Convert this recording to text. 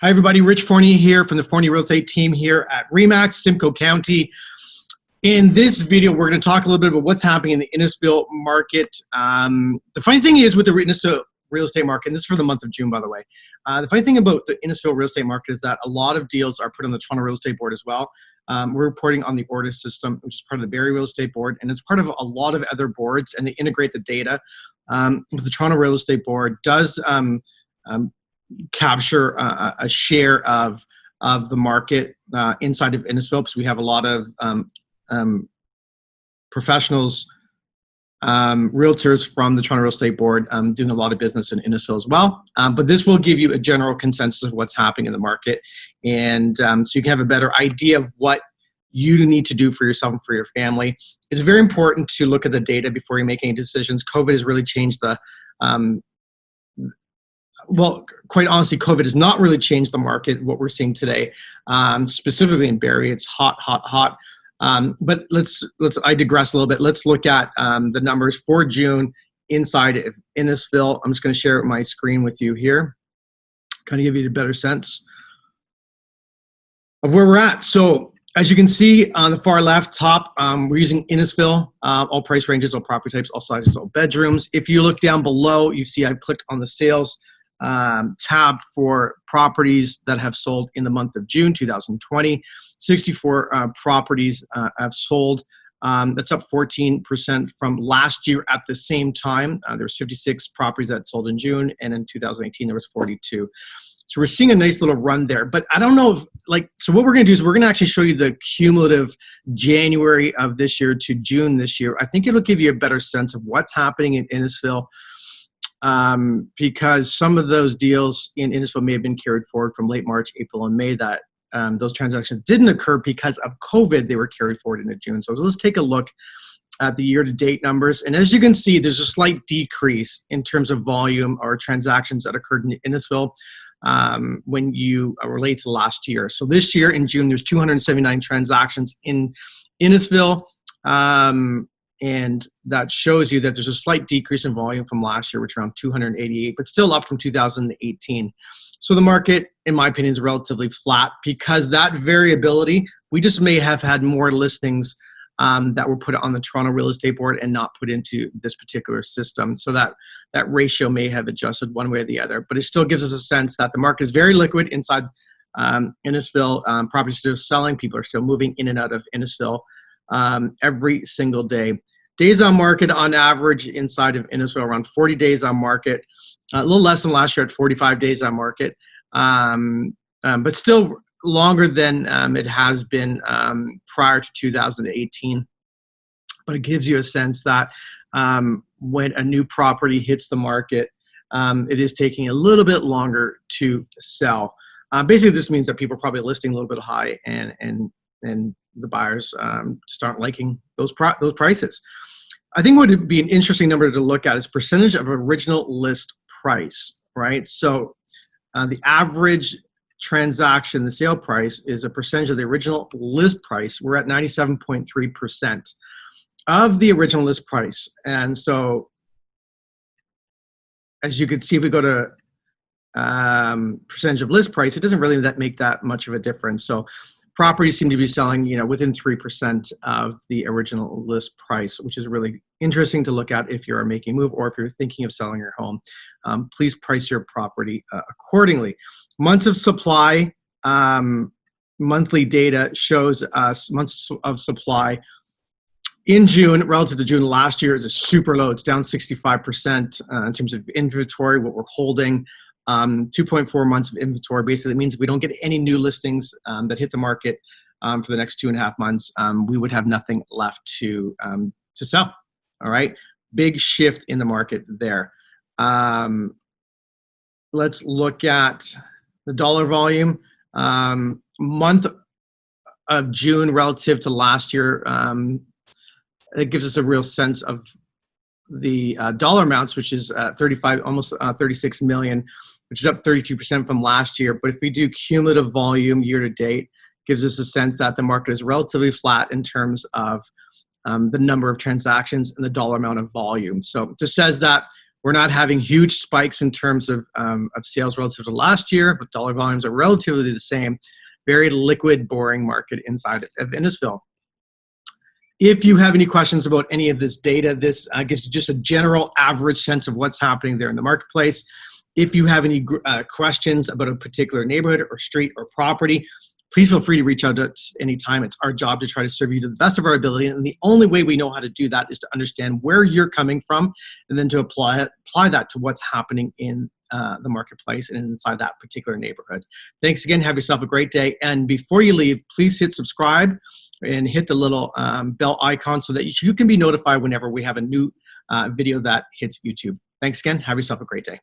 Hi, everybody. Rich Fournier here from the Fournier Real Estate team here at RE/MAX, Simcoe County. In this video, we're going to talk a little bit about what's happening in the Innisfil market. The funny thing is with the Innisfil Real Estate Market, and this is for the month of June, by the way. The funny thing about the Innisfil Real Estate Market is that a lot of deals are put on the Toronto Real Estate Board as well. We're reporting on the Ortis system, which is part of the Barrie Real Estate Board, and it's part of a lot of other boards, and they integrate the data. The Toronto Real Estate Board does capture a share of the market inside of Innisfil, because we have a lot of professionals, realtors from the Toronto Real Estate Board doing a lot of business in Innisfil as well. But this will give you a general consensus of what's happening in the market, and so you can have a better idea of what you need to do for yourself and for your family. It's very important to look at the data before you make any decisions. COVID has really changed the well, quite honestly, COVID has not really changed the market, what we're seeing today. Specifically in Barrie, it's hot. But I digress a little bit. Let's look at the numbers for June inside of Innisfil. I'm just going to share my screen with you here, kind of give you a better sense of where we're at. So as you can see on the far left top, we're using Innisfil, all price ranges, all property types, all sizes, all bedrooms. If you look down below, you see I've clicked on the sales tab for properties that have sold in the month of June 2020. 64 properties have sold. That's up 14% from last year at the same time. There was 56 properties that sold in June, and in 2018 there was 42. So we're seeing a nice little run there. But I don't know if, so what we're going to do is we're going to actually show you the cumulative January of this year to June this year. I think it'll give you a better sense of what's happening in Innisfil. Because some of those deals in Innisfil may have been carried forward from late March, April, and May, that those transactions didn't occur because of COVID. They were carried forward into June. So let's take a look at the year-to-date numbers. And as you can see, there's a slight decrease in terms of volume or transactions that occurred in Innisfil when you relate to last year. So this year in June, there's 279 transactions in Innisfil. And that shows you that there's a slight decrease in volume from last year, which around 288, but still up from 2018. So the market, in my opinion, is relatively flat because that variability, we just may have had more listings that were put on the Toronto Real Estate Board and not put into this particular system. So that ratio may have adjusted one way or the other, but it still gives us a sense that the market is very liquid inside Innisfil. Properties are still selling. People are still moving in and out of Innisfil every single day. Days on market on average inside of Innisfil, around 40 days on market, a little less than last year at 45 days on market, but still longer than it has been prior to 2018. But it gives you a sense that when a new property hits the market, it is taking a little bit longer to sell. Basically, this means that people are probably listing a little bit high, and the buyers just aren't liking those prices. I think what would be an interesting number to look at is percentage of original list price, right? So the average transaction, the sale price, is a percentage of the original list price. We're at 97.3% of the original list price. And so as you can see, if we go to percentage of list price, it doesn't really make that much of a difference. So properties seem to be selling, within 3% of the original list price, which is really interesting to look at if you're making a move or if you're thinking of selling your home. Please price your property accordingly. Months of supply, monthly data shows us months of supply in June relative to June last year is super low. It's down 65% in terms of inventory, what we're holding. 2.4 months of inventory basically means if we don't get any new listings that hit the market for the next 2.5 months, we would have nothing left to sell. All right, big shift in the market there. Let's look at the dollar volume. Month of June relative to last year, it gives us a real sense of the dollar amounts, which is 36 million, which is up 32% from last year. But if we do cumulative volume year to date, gives us a sense that the market is relatively flat in terms of the number of transactions and the dollar amount of volume. So it just says that We're not having huge spikes in terms of sales relative to last year, but dollar volumes are relatively the same. Very liquid, boring market inside of Innisfil. If you have any questions about any of this data, this gives you just a general average sense of what's happening there in the marketplace. If you have any questions about a particular neighborhood or street or property, please feel free to reach out to us anytime. It's our job to try to serve you to the best of our ability. And the only way we know how to do that is to understand where you're coming from and then to apply that to what's happening in the marketplace and inside that particular neighborhood. Thanks again. Have yourself a great day. And before you leave, please hit subscribe and hit the little bell icon so that you can be notified whenever we have a new video that hits YouTube. Thanks again. Have yourself a great day.